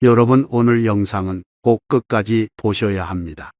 여러분, 오늘 영상은 꼭 끝까지 보셔야 합니다.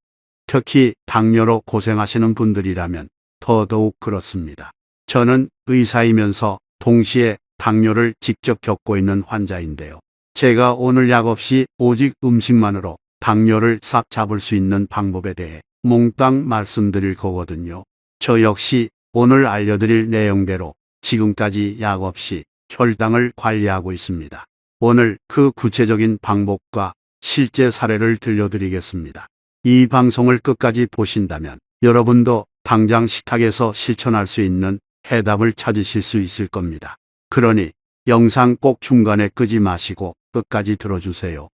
특히 당뇨로 고생하시는 분들이라면 더더욱 그렇습니다. 저는 의사이면서 동시에 당뇨를 직접 겪고 있는 환자인데요. 제가 오늘 약 없이 오직 음식만으로 당뇨를 싹 잡을 수 있는 방법에 대해 몽땅 말씀드릴 거거든요. 저 역시 오늘 알려드릴 내용대로 지금까지 약 없이 혈당을 관리하고 있습니다. 오늘 그 구체적인 방법과 실제 사례를 들려드리겠습니다. 이 방송을 끝까지 보신다면 여러분도 당장 식탁에서 실천할 수 있는 해답을 찾으실 수 있을 겁니다. 그러니 영상 꼭 중간에 끄지 마시고 끝까지 들어주세요.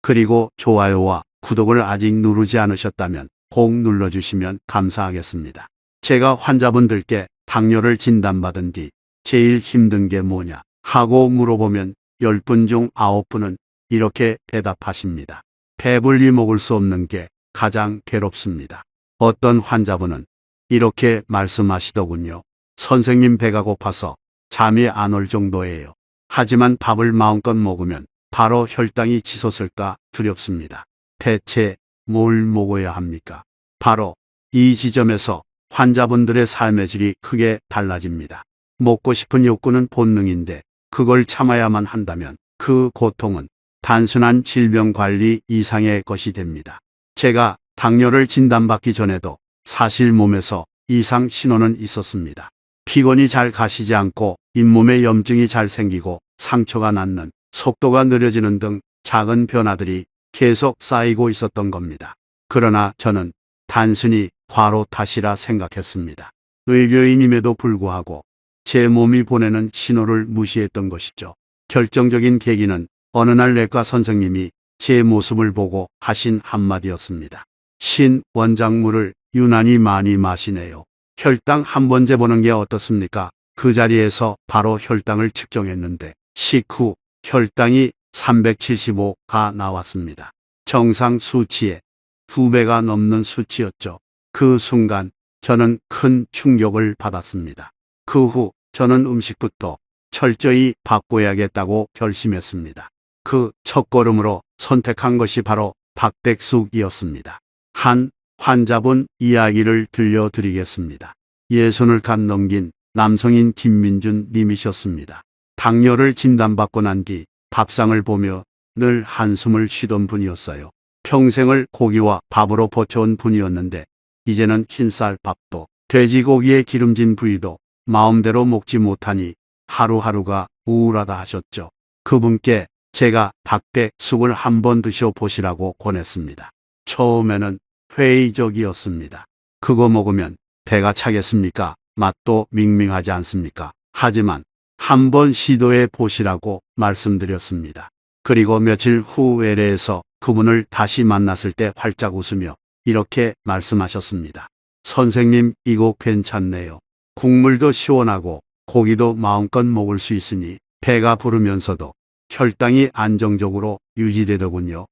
그리고 좋아요와 구독을 아직 누르지 않으셨다면 꼭 눌러주시면 감사하겠습니다. 제가 환자분들께 당뇨를 진단받은 뒤 제일 힘든 게 뭐냐 하고 물어보면 10분 중 9분은 이렇게 대답하십니다. 배불리 먹을 수 없는 게 가장 괴롭습니다. 어떤 환자분은 이렇게 말씀하시더군요. 선생님, 배가 고파서 잠이 안 올 정도예요. 하지만 밥을 마음껏 먹으면 바로 혈당이 치솟을까 두렵습니다. 대체 뭘 먹어야 합니까? 바로 이 지점에서 환자분들의 삶의 질이 크게 달라집니다. 먹고 싶은 욕구는 본능인데 그걸 참아야만 한다면 그 고통은 단순한 질병 관리 이상의 것이 됩니다. 제가 당뇨를 진단받기 전에도 사실 몸에서 이상 신호는 있었습니다. 피곤이 잘 가시지 않고 잇몸에 염증이 잘 생기고 상처가 낫는 속도가 느려지는 등 작은 변화들이 계속 쌓이고 있었던 겁니다. 그러나 저는 단순히 과로 탓이라 생각했습니다. 의료인임에도 불구하고 제 몸이 보내는 신호를 무시했던 것이죠. 결정적인 계기는 어느 날 내과 선생님이 제 모습을 보고 하신 한마디였습니다. 신 원장물을 유난히 많이 마시네요. 혈당 한번 재보는 게 어떻습니까? 그 자리에서 바로 혈당을 측정했는데 식후 혈당이 375가 나왔습니다. 정상 수치의 2배가 넘는 수치였죠. 그 순간 저는 큰 충격을 받았습니다. 그 후 저는 음식부터 철저히 바꿔야겠다고 결심했습니다. 그 첫걸음으로 선택한 것이 바로 닭백숙이었습니다. 한 환자분 이야기를 들려드리겠습니다. 60을 갓 넘긴 남성인 김민준 님이셨습니다. 당뇨를 진단받고 난 뒤 밥상을 보며 늘 한숨을 쉬던 분이었어요. 평생을 고기와 밥으로 버텨온 분이었는데 이제는 흰쌀밥도 돼지고기에 기름진 부위도 마음대로 먹지 못하니 하루하루가 우울하다 하셨죠. 그분께 제가 닭백숙을 한번 드셔보시라고 권했습니다. 처음에는 회의적이었습니다. 그거 먹으면 배가 차겠습니까? 맛도 밍밍하지 않습니까? 하지만 한번 시도해 보시라고 말씀드렸습니다. 그리고 며칠 후 외래에서 그분을 다시 만났을 때 활짝 웃으며 이렇게 말씀하셨습니다. 선생님, 이거 괜찮네요. 국물도 시원하고 고기도 마음껏 먹을 수 있으니 배가 부르면서도 혈당이 안정적으로 유지되더군요.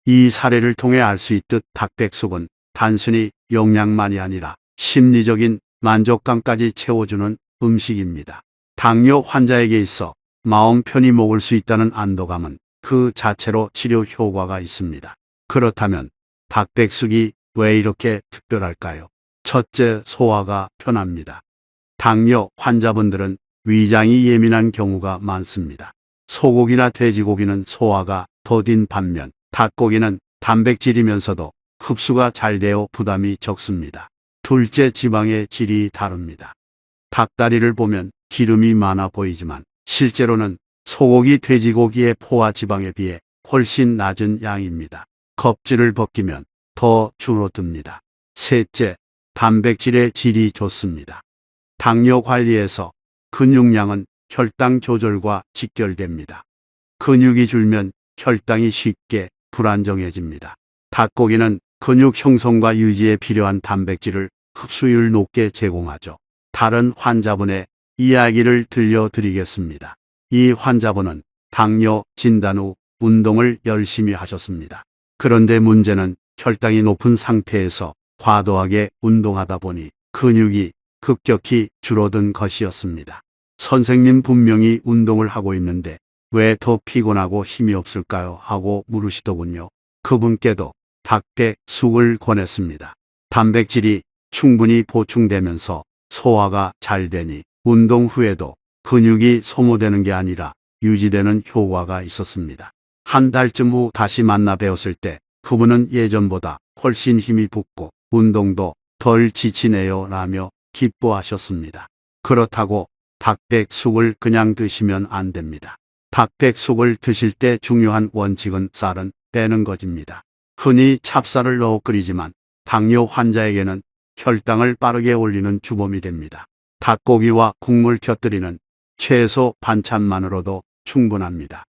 이 사례를 통해 알 수 있듯 닭백숙은 단순히 영양만이 아니라 심리적인 만족감까지 채워주는 음식입니다. 당뇨 환자에게 있어 마음 편히 먹을 수 있다는 안도감은 그 자체로 치료 효과가 있습니다. 그렇다면 닭백숙이 왜 이렇게 특별할까요? 첫째, 소화가 편합니다. 당뇨 환자분들은 위장이 예민한 경우가 많습니다. 소고기나 돼지고기는 소화가 더딘 반면 닭고기는 단백질이면서도 흡수가 잘 되어 부담이 적습니다. 둘째, 지방의 질이 다릅니다. 닭다리를 보면 기름이 많아 보이지만 실제로는 소고기, 돼지고기의 포화 지방에 비해 훨씬 낮은 양입니다. 껍질을 벗기면 더 줄어듭니다. 셋째, 단백질의 질이 좋습니다. 당뇨 관리에서 근육량은 혈당 조절과 직결됩니다. 근육이 줄면 혈당이 쉽게 불안정해집니다. 닭고기는 근육 형성과 유지에 필요한 단백질을 흡수율 높게 제공하죠. 다른 환자분의 이야기를 들려드리겠습니다. 이 환자분은 당뇨 진단 후 운동을 열심히 하셨습니다. 그런데 문제는 혈당이 높은 상태에서 과도하게 운동하다 보니 근육이 급격히 줄어든 것이었습니다. 선생님, 분명히 운동을 하고 있는데 왜 더 피곤하고 힘이 없을까요? 하고 물으시더군요. 그분께도 닭백숙을 권했습니다. 단백질이 충분히 보충되면서 소화가 잘 되니 운동 후에도 근육이 소모되는 게 아니라 유지되는 효과가 있었습니다. 한 달쯤 후 다시 만나 뵈었을 때 그분은 예전보다 훨씬 힘이 붙고 운동도 덜 지치네요 라며 기뻐하셨습니다. 그렇다고 닭백숙을 그냥 드시면 안 됩니다. 닭백숙을 드실 때 중요한 원칙은 쌀은 빼는 것입니다. 흔히 찹쌀을 넣어 끓이지만 당뇨 환자에게는 혈당을 빠르게 올리는 주범이 됩니다. 닭고기와 국물 곁들이는 채소 반찬만으로도 충분합니다.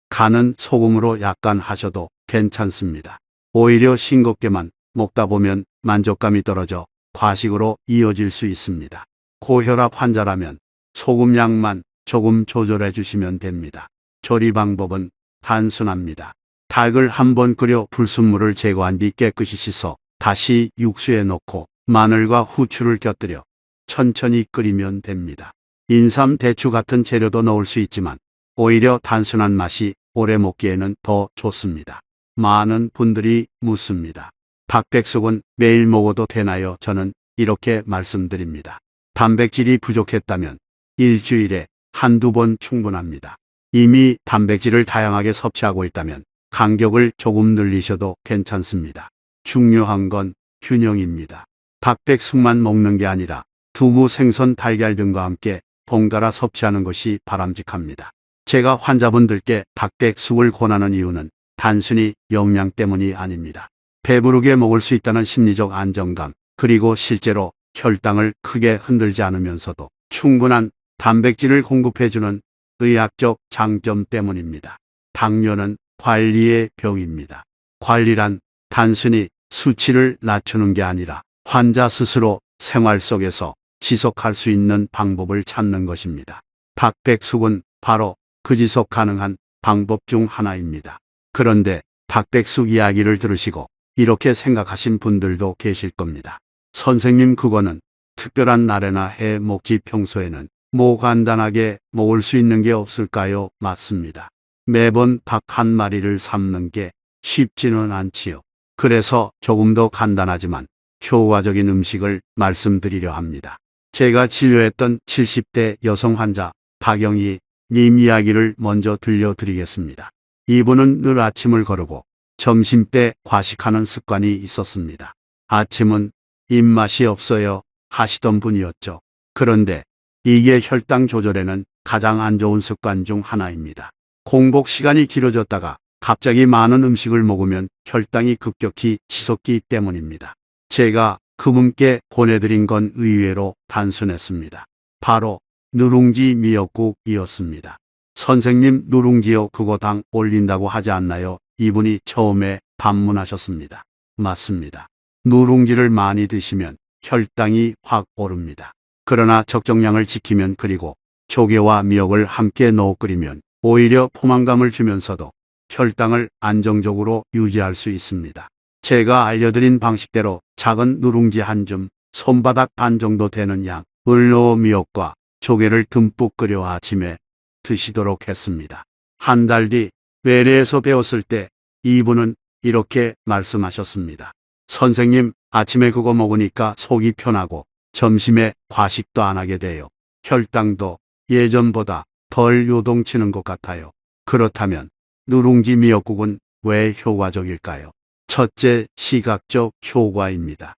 간은 소금으로 약간 하셔도 괜찮습니다. 오히려 싱겁게만 먹다 보면 만족감이 떨어져 과식으로 이어질 수 있습니다. 고혈압 환자라면 소금 양만 조금 조절해 주시면 됩니다. 조리 방법은 단순합니다. 닭을 한번 끓여 불순물을 제거한 뒤 깨끗이 씻어 다시 육수에 넣고 마늘과 후추를 곁들여 천천히 끓이면 됩니다. 인삼, 대추 같은 재료도 넣을 수 있지만 오히려 단순한 맛이 오래 먹기에는 더 좋습니다. 많은 분들이 묻습니다. 닭백숙은 매일 먹어도 되나요? 저는 이렇게 말씀드립니다. 단백질이 부족했다면 일주일에 한두 번 충분합니다. 이미 단백질을 다양하게 섭취하고 있다면 간격을 조금 늘리셔도 괜찮습니다. 중요한 건 균형입니다. 닭백숙만 먹는 게 아니라 두부, 생선, 달걀 등과 함께 번갈아 섭취하는 것이 바람직합니다. 제가 환자분들께 닭백숙을 권하는 이유는 단순히 영양 때문이 아닙니다. 배부르게 먹을 수 있다는 심리적 안정감, 그리고 실제로 혈당을 크게 흔들지 않으면서도 충분한 단백질을 공급해주는 의학적 장점 때문입니다. 당뇨는 관리의 병입니다. 관리란 단순히 수치를 낮추는 게 아니라 환자 스스로 생활 속에서 지속할 수 있는 방법을 찾는 것입니다. 닭백숙은 바로 그 지속 가능한 방법 중 하나입니다. 그런데 닭백숙 이야기를 들으시고 이렇게 생각하신 분들도 계실 겁니다. 선생님, 그거는 특별한 날에나 해 먹지 평소에는 뭐 간단하게 먹을 수 있는 게 없을까요? 맞습니다. 매번 닭 한 마리를 삶는 게 쉽지는 않지요. 그래서 조금 더 간단하지만 효과적인 음식을 말씀드리려 합니다. 제가 진료했던 70대 여성 환자 박영희 님 이야기를 먼저 들려드리겠습니다. 이분은 늘 아침을 거르고 점심 때 과식하는 습관이 있었습니다. 아침은 입맛이 없어요 하시던 분이었죠. 그런데 이게 혈당 조절에는 가장 안 좋은 습관 중 하나입니다. 공복 시간이 길어졌다가 갑자기 많은 음식을 먹으면 혈당이 급격히 치솟기 때문입니다. 제가 그분께 보내드린 건 의외로 단순했습니다. 바로 누룽지 미역국이었습니다. 선생님, 누룽지요? 그거 당 올린다고 하지 않나요? 이분이 처음에 반문하셨습니다. 맞습니다. 누룽지를 많이 드시면 혈당이 확 오릅니다. 그러나 적정량을 지키면, 그리고 조개와 미역을 함께 넣어 끓이면 오히려 포만감을 주면서도 혈당을 안정적으로 유지할 수 있습니다. 제가 알려드린 방식대로 작은 누룽지 한 줌, 손바닥 반 정도 되는 양을 넣어 미역과 조개를 듬뿍 끓여 아침에 드시도록 했습니다. 한 달 뒤 외래에서 배웠을 때 이분은 이렇게 말씀하셨습니다. 선생님, 아침에 그거 먹으니까 속이 편하고 점심에 과식도 안 하게 돼요. 혈당도 예전보다 덜 요동치는 것 같아요. 그렇다면 누룽지 미역국은 왜 효과적일까요? 첫째, 시각적 효과입니다.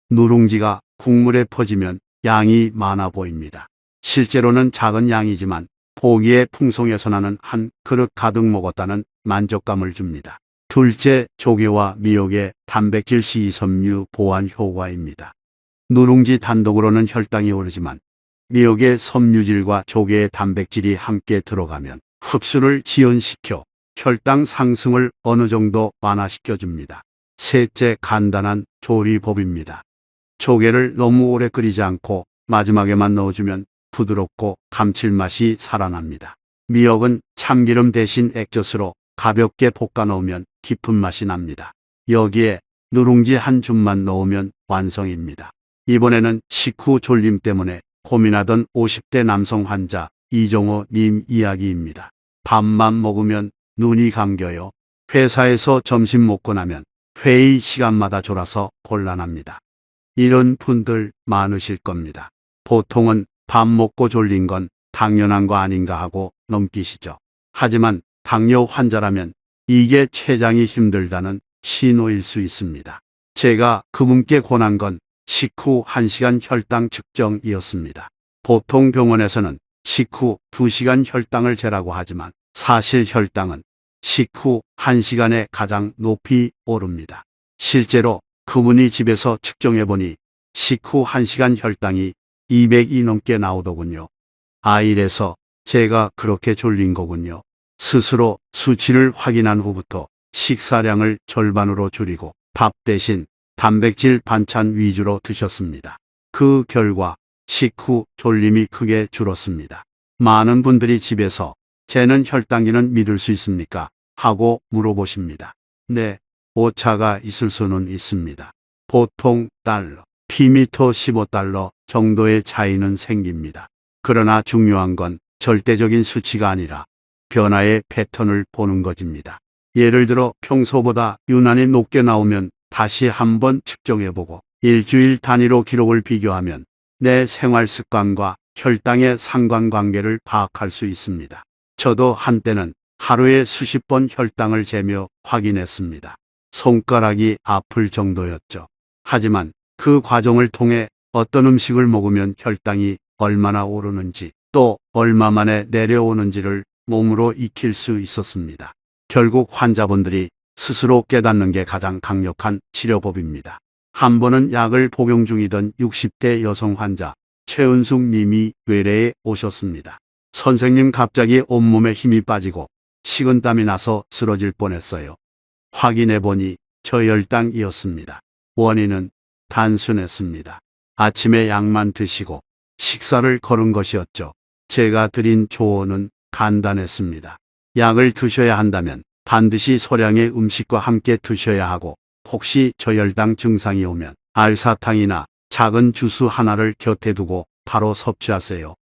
누룽지가 국물에 퍼지면 양이 많아 보입니다. 실제로는 작은 양이지만 보기에 풍성해서 나는 한 그릇 가득 먹었다는 만족감을 줍니다. 둘째, 조개와 미역의 단백질 식이섬유 보완 효과입니다. 누룽지 단독으로는 혈당이 오르지만 미역의 섬유질과 조개의 단백질이 함께 들어가면 흡수를 지연시켜 혈당 상승을 어느 정도 완화시켜 줍니다. 셋째, 간단한 조리법입니다. 조개를 너무 오래 끓이지 않고 마지막에만 넣어주면 부드럽고 감칠맛이 살아납니다. 미역은 참기름 대신 액젓으로 가볍게 볶아 넣으면 깊은 맛이 납니다. 여기에 누룽지 한 줌만 넣으면 완성입니다. 이번에는 식후 졸림 때문에 고민하던 50대 남성 환자 이정호 님 이야기입니다. 밥만 먹으면 눈이 감겨요. 회사에서 점심 먹고 나면 회의 시간마다 졸아서 곤란합니다. 이런 분들 많으실 겁니다. 보통은 밥 먹고 졸린 건 당연한 거 아닌가 하고 넘기시죠. 하지만 당뇨 환자라면 이게 췌장이 힘들다는 신호일 수 있습니다. 제가 그분께 권한 건 식후 1시간 혈당 측정이었습니다. 보통 병원에서는 식후 2시간 혈당을 재라고 하지만 사실 혈당은 식후 1시간에 가장 높이 오릅니다. 실제로 그분이 집에서 측정해보니 식후 1시간 혈당이 200이 넘게 나오더군요. 이래서 제가 그렇게 졸린 거군요. 스스로 수치를 확인한 후부터 식사량을 절반으로 줄이고 밥 대신 단백질 반찬 위주로 드셨습니다. 그 결과 식후 졸림이 크게 줄었습니다. 많은 분들이 집에서 재는 혈당기는 믿을 수 있습니까? 하고 물어보십니다. 네, 오차가 있을 수는 있습니다. 보통 달러, 피미터 15달러 정도의 차이는 생깁니다. 그러나 중요한 건 절대적인 수치가 아니라 변화의 패턴을 보는 것입니다. 예를 들어 평소보다 유난히 높게 나오면 다시 한번 측정해보고 일주일 단위로 기록을 비교하면 내 생활 습관과 혈당의 상관관계를 파악할 수 있습니다. 저도 한때는 하루에 수십 번 혈당을 재며 확인했습니다. 손가락이 아플 정도였죠. 하지만 그 과정을 통해 어떤 음식을 먹으면 혈당이 얼마나 오르는지 또 얼마 만에 내려오는지를 몸으로 익힐 수 있었습니다. 결국 환자분들이 스스로 깨닫는 게 가장 강력한 치료법입니다. 한 번은 약을 복용 중이던 60대 여성 환자 최은숙 님이 외래에 오셨습니다. 선생님, 갑자기 온몸에 힘이 빠지고 식은땀이 나서 쓰러질 뻔했어요. 확인해보니 저혈당이었습니다. 원인은 단순했습니다. 아침에 약만 드시고 식사를 거른 것이었죠. 제가 드린 조언은 간단했습니다. 약을 드셔야 한다면 반드시 소량의 음식과 함께 드셔야 하고, 혹시 저혈당 증상이 오면 알사탕이나 작은 주스 하나를 곁에 두고 바로 섭취하세요.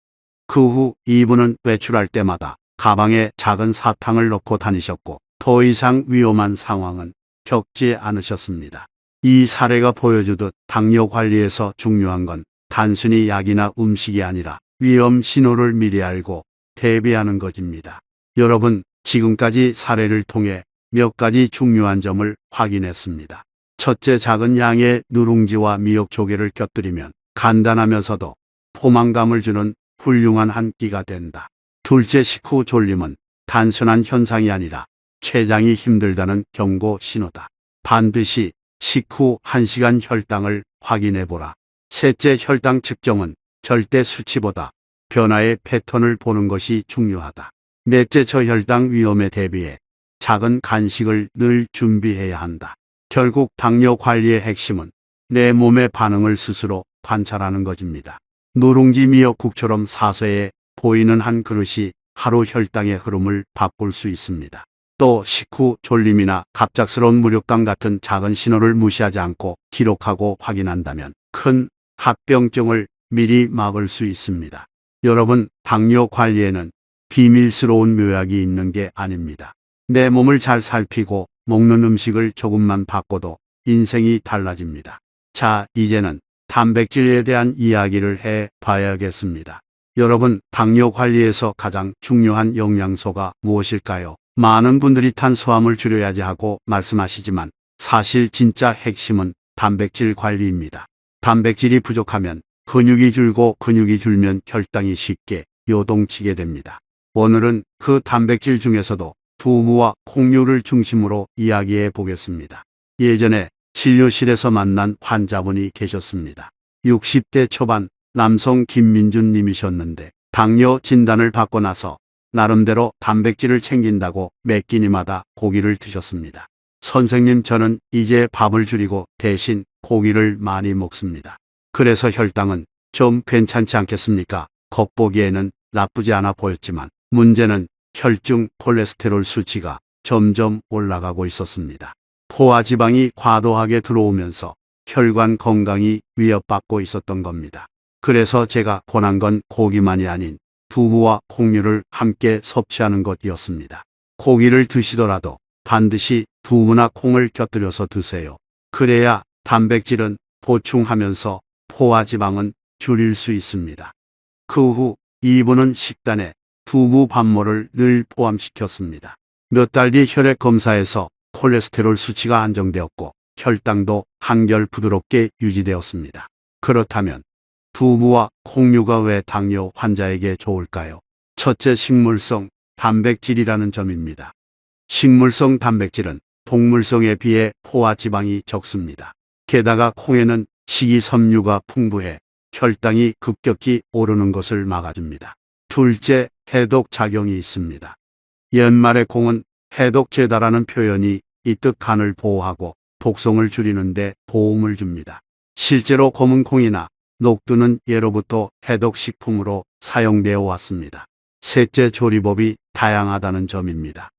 그 후 이분은 외출할 때마다 가방에 작은 사탕을 넣고 다니셨고 더 이상 위험한 상황은 겪지 않으셨습니다. 이 사례가 보여주듯 당뇨 관리에서 중요한 건 단순히 약이나 음식이 아니라 위험 신호를 미리 알고 대비하는 것입니다. 여러분, 지금까지 사례를 통해 몇 가지 중요한 점을 확인했습니다. 첫째, 작은 양의 누룽지와 미역 조개를 곁들이면 간단하면서도 포만감을 주는 훌륭한 한 끼가 된다. 둘째, 식후 졸림은 단순한 현상이 아니라 췌장이 힘들다는 경고 신호다. 반드시 식후 1시간 혈당을 확인해보라. 셋째, 혈당 측정은 절대 수치보다 변화의 패턴을 보는 것이 중요하다. 넷째, 저혈당 위험에 대비해 작은 간식을 늘 준비해야 한다. 결국 당뇨 관리의 핵심은 내 몸의 반응을 스스로 관찰하는 것입니다. 누룽지 미역국처럼 사소해 보이는 한 그릇이 하루 혈당의 흐름을 바꿀 수 있습니다. 또 식후 졸림이나 갑작스러운 무력감 같은 작은 신호를 무시하지 않고 기록하고 확인한다면 큰 합병증을 미리 막을 수 있습니다. 여러분, 당뇨 관리에는 비밀스러운 묘약이 있는 게 아닙니다. 내 몸을 잘 살피고 먹는 음식을 조금만 바꿔도 인생이 달라집니다. 자, 이제는 단백질에 대한 이야기를 해 봐야겠습니다. 여러분, 당뇨 관리에서 가장 중요한 영양소가 무엇일까요? 많은 분들이 탄수화물 줄여야지 하고 말씀하시지만 사실 진짜 핵심은 단백질 관리입니다. 단백질이 부족하면 근육이 줄고 근육이 줄면 혈당이 쉽게 요동치게 됩니다. 오늘은 그 단백질 중에서도 두부와 콩류를 중심으로 이야기해 보겠습니다. 예전에 진료실에서 만난 환자분이 계셨습니다. 60대 초반 남성 김민준 님이셨는데 당뇨 진단을 받고 나서 나름대로 단백질을 챙긴다고 매 끼니마다 고기를 드셨습니다. 선생님, 저는 이제 밥을 줄이고 대신 고기를 많이 먹습니다. 그래서 혈당은 좀 괜찮지 않겠습니까? 겉보기에는 나쁘지 않아 보였지만 문제는 혈중 콜레스테롤 수치가 점점 올라가고 있었습니다. 포화지방이 과도하게 들어오면서 혈관 건강이 위협받고 있었던 겁니다. 그래서 제가 권한 건 고기만이 아닌 두부와 콩류를 함께 섭취하는 것이었습니다. 고기를 드시더라도 반드시 두부나 콩을 곁들여서 드세요. 그래야 단백질은 보충하면서 포화 지방은 줄일 수 있습니다. 그 후 이분은 식단에 두부 밥물을 늘 포함시켰습니다. 몇 달 뒤 혈액 검사에서 콜레스테롤 수치가 안정되었고 혈당도 한결 부드럽게 유지되었습니다. 그렇다면 두부와 콩류가 왜 당뇨 환자에게 좋을까요? 첫째, 식물성 단백질이라는 점입니다. 식물성 단백질은 동물성에 비해 포화 지방이 적습니다. 게다가 콩에는 식이섬유가 풍부해 혈당이 급격히 오르는 것을 막아줍니다. 둘째, 해독 작용이 있습니다. 옛말의 콩은 해독제다라는 표현이 이뜻 간을 보호하고 독성을 줄이는 데 도움을 줍니다. 실제로 검은 콩이나 녹두는 예로부터 해독식품으로 사용되어 왔습니다. 셋째, 조리법이 다양하다는 점입니다.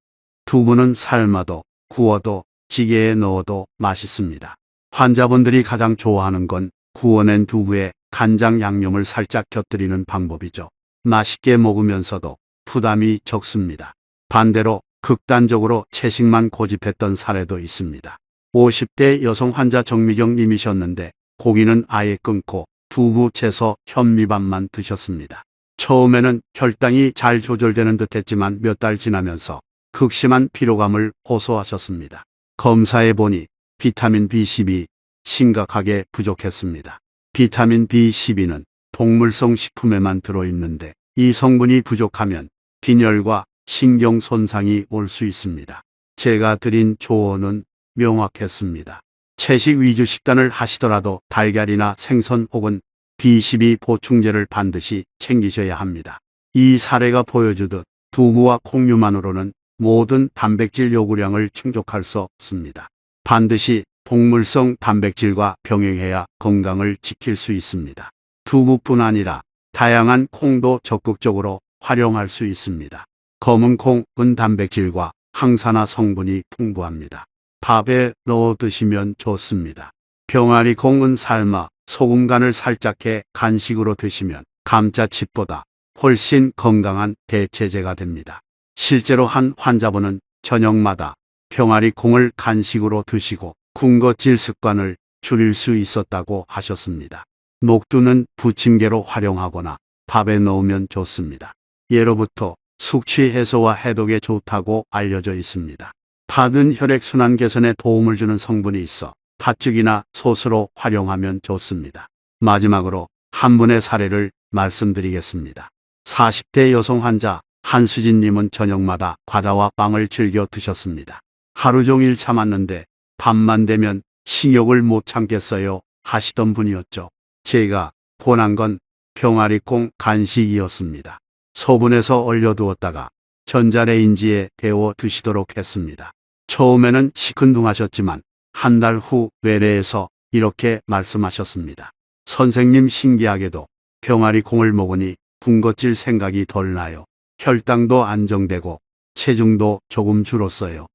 두부는 삶아도 구워도 찌개에 넣어도 맛있습니다. 환자분들이 가장 좋아하는 건 구워낸 두부에 간장 양념을 살짝 곁들이는 방법이죠. 맛있게 먹으면서도 부담이 적습니다. 반대로 극단적으로 채식만 고집했던 사례도 있습니다. 50대 여성 환자 정미경 님이셨는데 고기는 아예 끊고 두부, 채소, 현미밥만 드셨습니다. 처음에는 혈당이 잘 조절되는 듯 했지만 몇 달 지나면서 극심한 피로감을 호소하셨습니다. 검사해 보니 비타민 B12 심각하게 부족했습니다. 비타민 B12는 동물성 식품에만 들어있는데 이 성분이 부족하면 빈혈과 신경 손상이 올 수 있습니다. 제가 드린 조언은 명확했습니다. 채식 위주 식단을 하시더라도 달걀이나 생선 혹은 B12 보충제를 반드시 챙기셔야 합니다. 이 사례가 보여주듯 두부와 콩류만으로는 모든 단백질 요구량을 충족할 수 없습니다. 반드시 동물성 단백질과 병행해야 건강을 지킬 수 있습니다. 두부뿐 아니라 다양한 콩도 적극적으로 활용할 수 있습니다. 검은 콩은 단백질과 항산화 성분이 풍부합니다. 밥에 넣어 드시면 좋습니다. 병아리 콩은 삶아 소금 간을 살짝 해 간식으로 드시면 감자칩보다 훨씬 건강한 대체제가 됩니다. 실제로 한 환자분은 저녁마다 병아리 콩을 간식으로 드시고 군것질 습관을 줄일 수 있었다고 하셨습니다. 녹두는 부침개로 활용하거나 밥에 넣으면 좋습니다. 예로부터 숙취 해소와 해독에 좋다고 알려져 있습니다. 팥은 혈액순환 개선에 도움을 주는 성분이 있어 팥죽이나 소스로 활용하면 좋습니다. 마지막으로 한 분의 사례를 말씀드리겠습니다. 40대 여성 환자 한수진님은 저녁마다 과자와 빵을 즐겨 드셨습니다. 하루 종일 참았는데 밤만 되면 식욕을 못 참겠어요 하시던 분이었죠. 제가 권한 건 병아리콩 간식이었습니다. 소분해서 얼려두었다가 전자레인지에 데워 드시도록 했습니다. 처음에는 시큰둥하셨지만 한 달 후 외래에서 이렇게 말씀하셨습니다. 선생님, 신기하게도 병아리콩을 먹으니 군것질 생각이 덜 나요. 혈당도 안정되고 체중도 조금 줄었어요.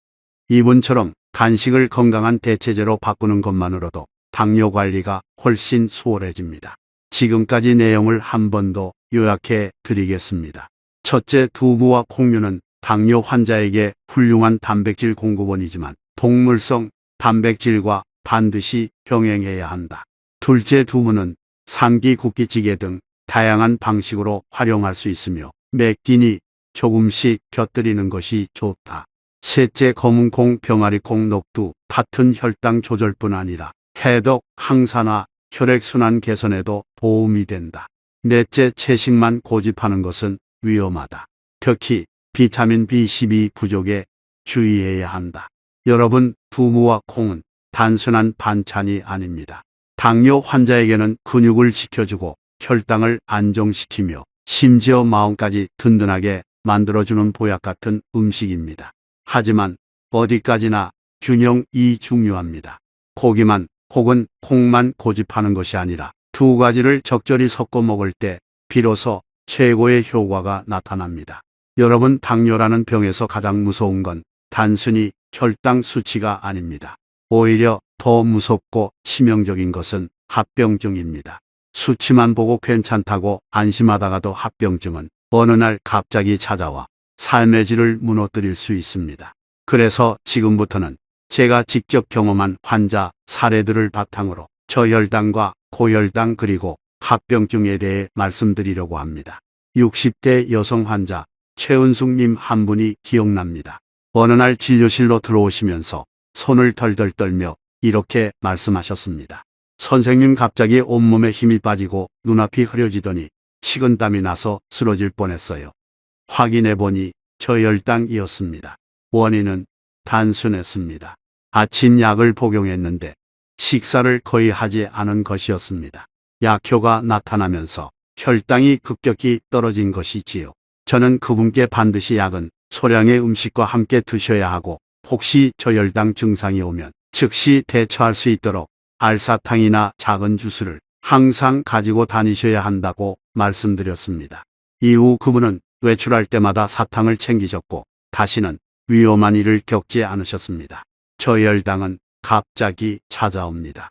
이분처럼 간식을 건강한 대체제로 바꾸는 것만으로도 당뇨 관리가 훨씬 수월해집니다. 지금까지 내용을 한 번 더 요약해 드리겠습니다. 첫째, 두부와 콩류는 당뇨 환자에게 훌륭한 단백질 공급원이지만 동물성 단백질과 반드시 병행해야 한다. 둘째, 두부는 삼기 굽기찌개 등 다양한 방식으로 활용할 수 있으며 매 끼니 조금씩 곁들이는 것이 좋다. 셋째, 검은콩, 병아리콩, 녹두, 팥은 혈당 조절뿐 아니라 해독, 항산화, 혈액순환 개선에도 도움이 된다. 넷째, 채식만 고집하는 것은 위험하다. 특히 비타민 B12 부족에 주의해야 한다. 여러분, 두부와 콩은 단순한 반찬이 아닙니다. 당뇨 환자에게는 근육을 지켜주고 혈당을 안정시키며 심지어 마음까지 든든하게 만들어주는 보약 같은 음식입니다. 하지만 어디까지나 균형이 중요합니다. 고기만 혹은 콩만 고집하는 것이 아니라 두 가지를 적절히 섞어 먹을 때 비로소 최고의 효과가 나타납니다. 여러분, 당뇨라는 병에서 가장 무서운 건 단순히 혈당 수치가 아닙니다. 오히려 더 무섭고 치명적인 것은 합병증입니다. 수치만 보고 괜찮다고 안심하다가도 합병증은 어느 날 갑자기 찾아와 삶의 질을 무너뜨릴 수 있습니다. 그래서 지금부터는 제가 직접 경험한 환자 사례들을 바탕으로 저혈당과 고혈당 그리고 합병증에 대해 말씀드리려고 합니다. 60대 여성 환자 최은숙님 한 분이 기억납니다. 어느 날 진료실로 들어오시면서 손을 덜덜 떨며 이렇게 말씀하셨습니다. 선생님, 갑자기 온몸에 힘이 빠지고 눈앞이 흐려지더니 식은땀이 나서 쓰러질 뻔했어요. 확인해보니 저혈당이었습니다. 원인은 단순했습니다. 아침 약을 복용했는데 식사를 거의 하지 않은 것이었습니다. 약효가 나타나면서 혈당이 급격히 떨어진 것이지요. 저는 그분께 반드시 약은 소량의 음식과 함께 드셔야 하고, 혹시 저혈당 증상이 오면 즉시 대처할 수 있도록 알사탕이나 작은 주스를 항상 가지고 다니셔야 한다고 말씀드렸습니다. 이후 그분은 외출할 때마다 사탕을 챙기셨고 다시는 위험한 일을 겪지 않으셨습니다. 저혈당은 갑자기 찾아옵니다.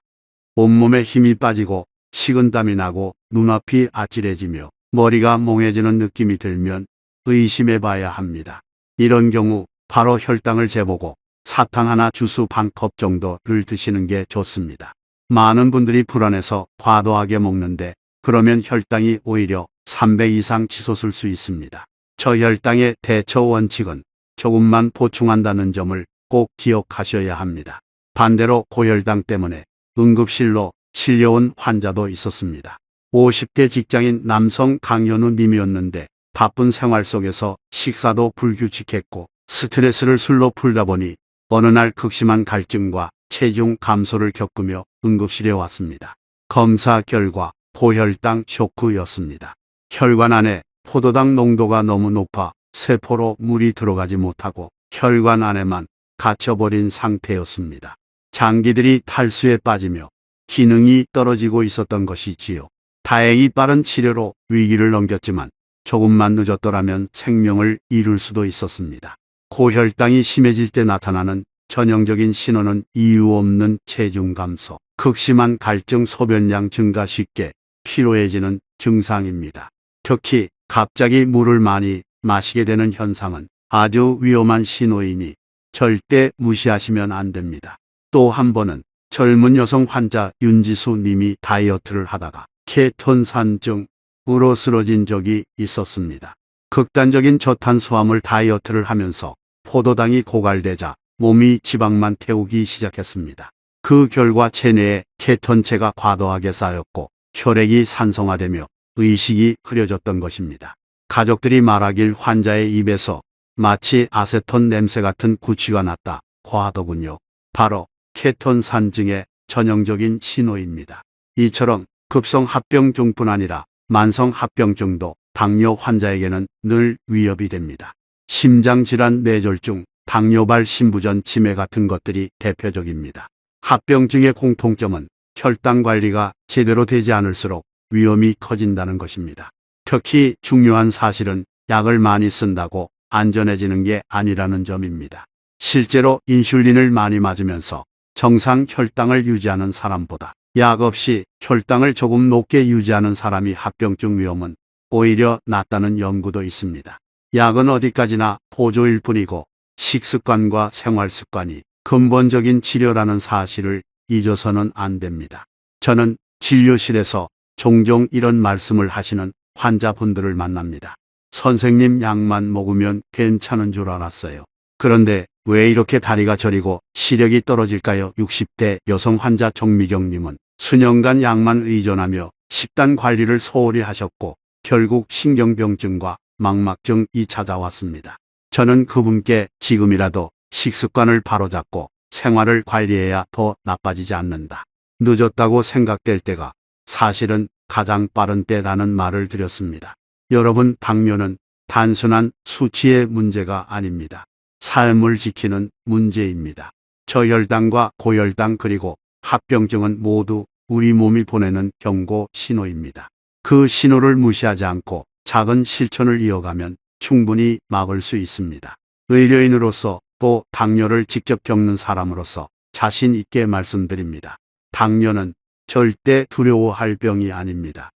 온몸에 힘이 빠지고 식은땀이 나고 눈앞이 아찔해지며 머리가 몽해지는 느낌이 들면 의심해 봐야 합니다. 이런 경우 바로 혈당을 재보고 사탕 하나, 주스 반 컵 정도를 드시는 게 좋습니다. 많은 분들이 불안해서 과도하게 먹는데 그러면 혈당이 오히려 300 이상 치솟을 수 있습니다. 저혈당의 대처 원칙은 조금만 보충한다는 점을 꼭 기억하셔야 합니다. 반대로 고혈당 때문에 응급실로 실려온 환자도 있었습니다. 50대 직장인 남성 강현우 님이었는데 바쁜 생활 속에서 식사도 불규칙했고 스트레스를 술로 풀다 보니 어느 날 극심한 갈증과 체중 감소를 겪으며 응급실에 왔습니다. 검사 결과 고혈당 쇼크였습니다. 혈관 안에 포도당 농도가 너무 높아 세포로 물이 들어가지 못하고 혈관 안에만 갇혀버린 상태였습니다. 장기들이 탈수에 빠지며 기능이 떨어지고 있었던 것이지요. 다행히 빠른 치료로 위기를 넘겼지만 조금만 늦었더라면 생명을 잃을 수도 있었습니다. 고혈당이 심해질 때 나타나는 전형적인 신호는 이유 없는 체중 감소, 극심한 갈증, 소변량 증가, 쉽게 피로해지는 증상입니다. 특히 갑자기 물을 많이 마시게 되는 현상은 아주 위험한 신호이니 절대 무시하시면 안 됩니다. 또 한 번은 젊은 여성 환자 윤지수 님이 다이어트를 하다가 케톤산증으로 쓰러진 적이 있었습니다. 극단적인 저탄수화물 다이어트를 하면서 포도당이 고갈되자 몸이 지방만 태우기 시작했습니다. 그 결과 체내에 케톤체가 과도하게 쌓였고 혈액이 산성화되며 의식이 흐려졌던 것입니다. 가족들이 말하길 환자의 입에서 마치 아세톤 냄새 같은 구취가 났다 하더군요. 바로 케톤산증의 전형적인 신호입니다. 이처럼 급성 합병증뿐 아니라 만성 합병증도 당뇨 환자에게는 늘 위협이 됩니다. 심장질환, 뇌졸중, 당뇨발, 심부전, 치매 같은 것들이 대표적입니다. 합병증의 공통점은 혈당 관리가 제대로 되지 않을수록 위험이 커진다는 것입니다. 특히 중요한 사실은 약을 많이 쓴다고 안전해지는 게 아니라는 점입니다. 실제로 인슐린을 많이 맞으면서 정상 혈당을 유지하는 사람보다 약 없이 혈당을 조금 높게 유지하는 사람이 합병증 위험은 오히려 낮다는 연구도 있습니다. 약은 어디까지나 보조일 뿐이고 식습관과 생활습관이 근본적인 치료라는 사실을 잊어서는 안 됩니다. 저는 진료실에서 종종 이런 말씀을 하시는 환자분들을 만납니다. 선생님, 약만 먹으면 괜찮은 줄 알았어요. 그런데 왜 이렇게 다리가 저리고 시력이 떨어질까요? 60대 여성 환자 정미경님은 수년간 약만 의존하며 식단 관리를 소홀히 하셨고 결국 신경병증과 망막증이 찾아왔습니다. 저는 그분께 지금이라도 식습관을 바로잡고 생활을 관리해야 더 나빠지지 않는다, 늦었다고 생각될 때가 사실은 가장 빠른 때라는 말을 드렸습니다. 여러분, 당뇨는 단순한 수치의 문제가 아닙니다. 삶을 지키는 문제입니다. 저혈당과 고혈당 그리고 합병증은 모두 우리 몸이 보내는 경고 신호입니다. 그 신호를 무시하지 않고 작은 실천을 이어가면 충분히 막을 수 있습니다. 의료인으로서 또 당뇨를 직접 겪는 사람으로서 자신 있게 말씀드립니다. 당뇨는 절대 두려워할 병이 아닙니다.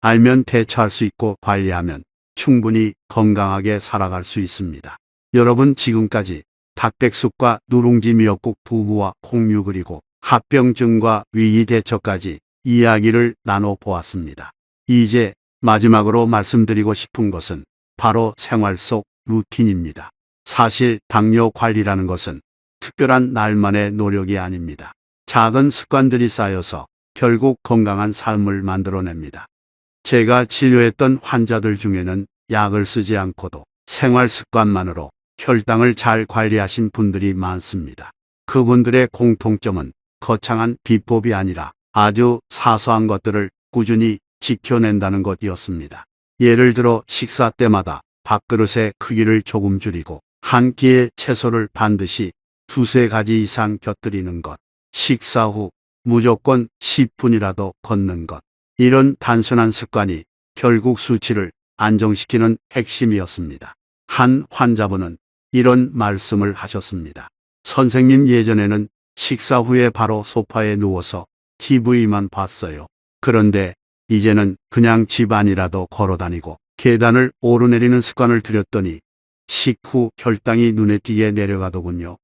알면 대처할 수 있고 관리하면 충분히 건강하게 살아갈 수 있습니다. 여러분 지금까지 닭백숙과 누룽지 미역국 두부와 콩류 그리고 합병증과 위기 대처까지 이야기를 나눠보았습니다. 이제 마지막으로 말씀드리고 싶은 것은 바로 생활 속 루틴입니다. 사실 당뇨 관리라는 것은 특별한 날만의 노력이 아닙니다. 작은 습관들이 쌓여서 결국 건강한 삶을 만들어냅니다. 제가 진료했던 환자들 중에는 약을 쓰지 않고도 생활 습관만으로 혈당을 잘 관리하신 분들이 많습니다. 그분들의 공통점은 거창한 비법이 아니라 아주 사소한 것들을 꾸준히 지켜낸다는 것이었습니다. 예를 들어 식사 때마다 밥그릇의 크기를 조금 줄이고 한 끼에 채소를 반드시 두세 가지 이상 곁들이는 것, 식사 후 무조건 10분이라도 걷는 것. 이런 단순한 습관이 결국 수치를 안정시키는 핵심이었습니다. 한 환자분은 이런 말씀을 하셨습니다. 선생님, 예전에는 식사 후에 바로 소파에 누워서 TV만 봤어요. 그런데 이제는 그냥 집 안이라도 걸어다니고 계단을 오르내리는 습관을 들였더니 식후 혈당이 눈에 띄게 내려가더군요.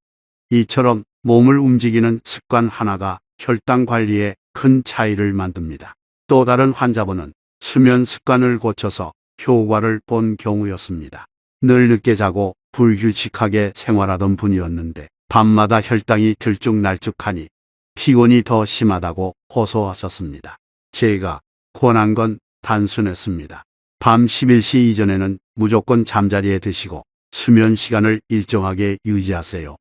이처럼 몸을 움직이는 습관 하나가 혈당 관리에 큰 차이를 만듭니다. 또 다른 환자분은 수면 습관을 고쳐서 효과를 본 경우였습니다. 늘 늦게 자고 불규칙하게 생활하던 분이었는데 밤마다 혈당이 들쭉날쭉하니 피곤이 더 심하다고 호소하셨습니다. 제가 권한 건 단순했습니다. 밤 11시 이전에는 무조건 잠자리에 드시고 수면 시간을 일정하게 유지하세요.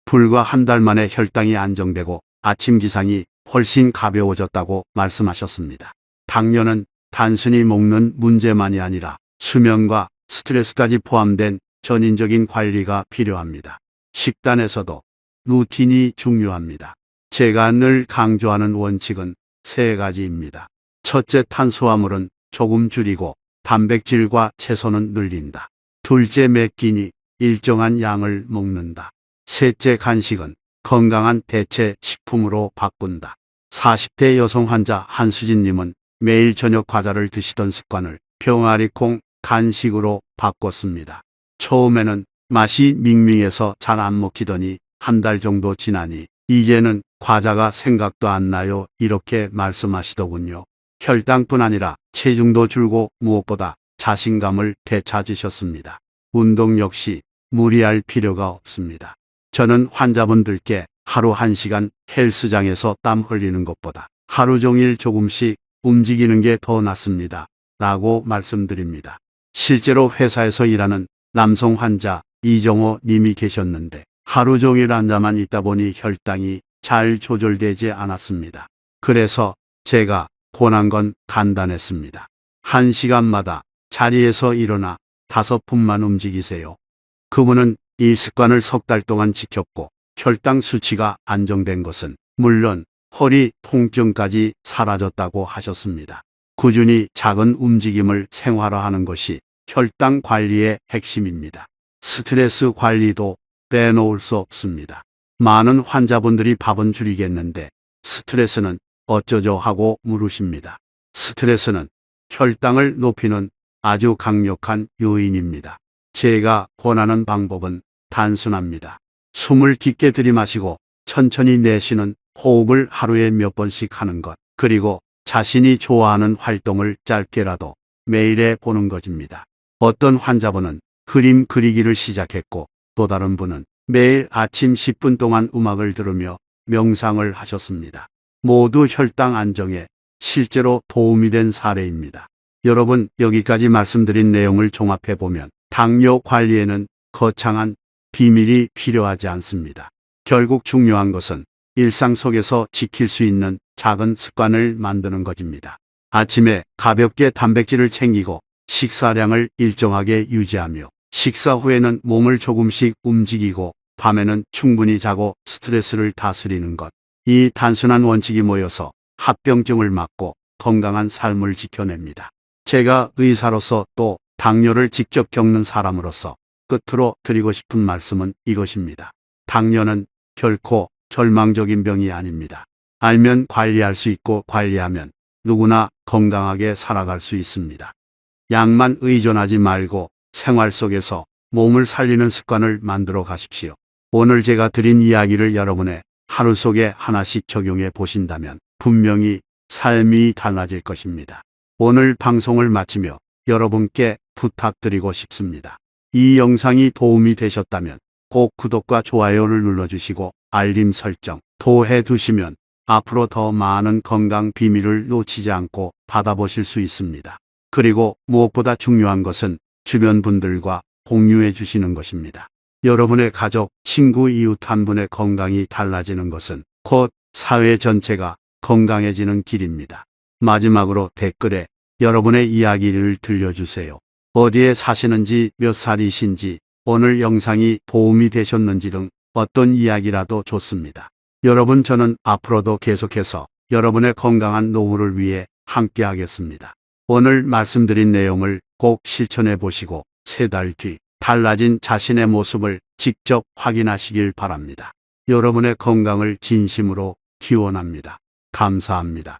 불과 한 달 만에 혈당이 안정되고 아침 기상이 훨씬 가벼워졌다고 말씀하셨습니다. 당뇨는 단순히 먹는 문제만이 아니라 수면과 스트레스까지 포함된 전인적인 관리가 필요합니다. 식단에서도 루틴이 중요합니다. 제가 늘 강조하는 원칙은 세 가지입니다. 첫째, 탄수화물은 조금 줄이고 단백질과 채소는 늘린다. 둘째, 매 끼니 일정한 양을 먹는다. 셋째, 간식은 건강한 대체 식품으로 바꾼다. 40대 여성 환자 한수진님은 매일 저녁 과자를 드시던 습관을 병아리콩 간식으로 바꿨습니다. 처음에는 맛이 밍밍해서 잘 안 먹히더니 한 달 정도 지나니 이제는 과자가 생각도 안 나요, 이렇게 말씀하시더군요. 혈당뿐 아니라 체중도 줄고 무엇보다 자신감을 되찾으셨습니다. 운동 역시 무리할 필요가 없습니다. 저는 환자분들께 하루 1시간 헬스장에서 땀 흘리는 것보다 하루 종일 조금씩 움직이는 게 더 낫습니다 라고 말씀드립니다. 실제로 회사에서 일하는 남성 환자 이정호 님이 계셨는데 하루 종일 앉아만 있다 보니 혈당이 잘 조절되지 않았습니다. 그래서 제가 권한 건 간단했습니다. 1시간마다 자리에서 일어나 5분만 움직이세요. 그분은 이 습관을 3달 동안 지켰고 혈당 수치가 안정된 것은 물론 허리 통증까지 사라졌다고 하셨습니다. 꾸준히 작은 움직임을 생활화하는 것이 혈당 관리의 핵심입니다. 스트레스 관리도 빼놓을 수 없습니다. 많은 환자분들이 밥은 줄이겠는데 스트레스는 어쩌죠 하고 물으십니다. 스트레스는 혈당을 높이는 아주 강력한 요인입니다. 제가 권하는 방법은 단순합니다. 숨을 깊게 들이마시고 천천히 내쉬는 호흡을 하루에 몇 번씩 하는 것, 그리고 자신이 좋아하는 활동을 짧게라도 매일 해보는 것입니다. 어떤 환자분은 그림 그리기를 시작했고 또 다른 분은 매일 아침 10분 동안 음악을 들으며 명상을 하셨습니다. 모두 혈당 안정에 실제로 도움이 된 사례입니다. 여러분, 여기까지 말씀드린 내용을 종합해보면 당뇨 관리에는 거창한 비밀이 필요하지 않습니다. 결국 중요한 것은 일상 속에서 지킬 수 있는 작은 습관을 만드는 것입니다. 아침에 가볍게 단백질을 챙기고 식사량을 일정하게 유지하며 식사 후에는 몸을 조금씩 움직이고 밤에는 충분히 자고 스트레스를 다스리는 것. 이 단순한 원칙이 모여서 합병증을 막고 건강한 삶을 지켜냅니다. 제가 의사로서 또 당뇨를 직접 겪는 사람으로서 끝으로 드리고 싶은 말씀은 이것입니다. 당뇨는 결코 절망적인 병이 아닙니다. 알면 관리할 수 있고 관리하면 누구나 건강하게 살아갈 수 있습니다. 약만 의존하지 말고 생활 속에서 몸을 살리는 습관을 만들어 가십시오. 오늘 제가 드린 이야기를 여러분의 하루 속에 하나씩 적용해 보신다면 분명히 삶이 달라질 것입니다. 오늘 방송을 마치며 여러분께 부탁드리고 싶습니다. 이 영상이 도움이 되셨다면 꼭 구독과 좋아요를 눌러주시고 알림 설정도 해두시면 앞으로 더 많은 건강 비밀을 놓치지 않고 받아보실 수 있습니다. 그리고 무엇보다 중요한 것은 주변 분들과 공유해 주시는 것입니다. 여러분의 가족, 친구, 이웃 한 분의 건강이 달라지는 것은 곧 사회 전체가 건강해지는 길입니다. 마지막으로 댓글에 여러분의 이야기를 들려주세요. 어디에 사시는지, 몇 살이신지, 오늘 영상이 도움이 되셨는지 등 어떤 이야기라도 좋습니다. 여러분, 저는 앞으로도 계속해서 여러분의 건강한 노후를 위해 함께 하겠습니다. 오늘 말씀드린 내용을 꼭 실천해 보시고 3달 뒤 달라진 자신의 모습을 직접 확인하시길 바랍니다. 여러분의 건강을 진심으로 기원합니다. 감사합니다.